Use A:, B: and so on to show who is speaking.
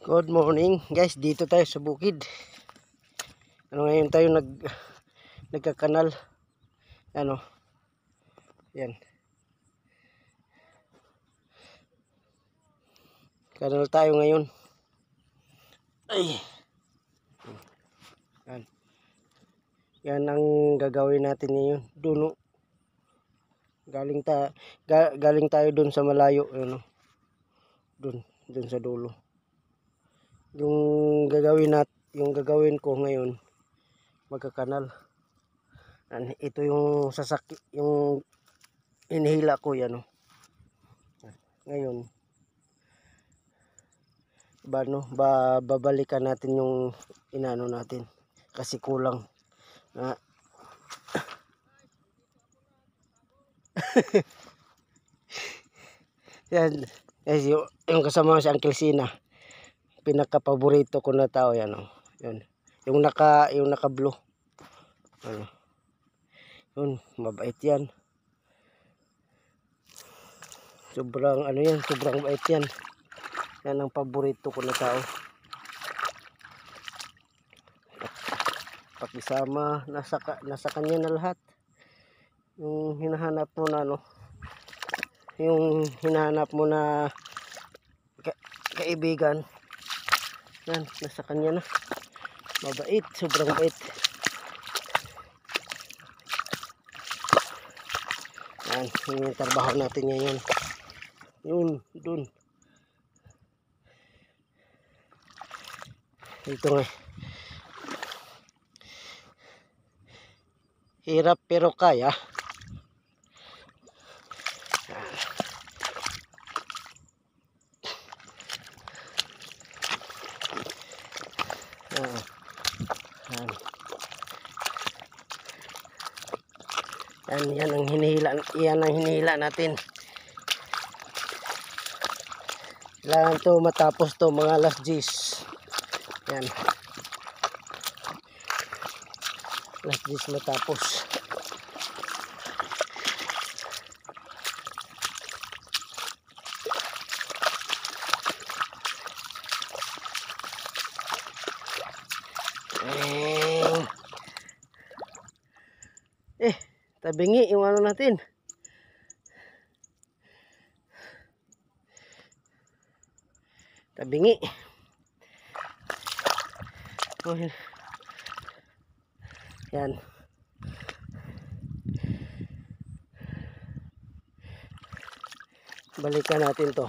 A: Good morning guys, dito tayo sa bukid. Ngayon tayo nagkakanal. Yan. Kanal tayo ngayon. Ay. Yan. Yan ang gagawin natin ngayon. Duno. Galing tayo dun sa malayo, Dun sa dulo. Yung gagawin ko ngayon, magkakanal. Ito yung yung inihila ko yan. Ngayon, babalikan natin yung inano natin kasi kulang na. Yan, yung kasama si Uncle Sina, pinaka-paborito ko na tao yan, Yun. Yung naka blue. Yun, mabait yan. Sobrang mabait yan. Yan ang paborito ko na tao. Pakisama, nasa kanya na lahat. Yung hinahanap mo na, yung hinahanap mo na kaibigan, yan, nasa kanya na. Mabait, sobrang bait. Yan, yung trabaho natin ngayon. Dun. Ito nga. Hirap pero kaya. Yan ang hinihila natin. Kailangan to matapos to mga alas 10. Yan. Alas 10 matapos. Tabingi yung natin. Tabingi. Yan. Balikan natin to.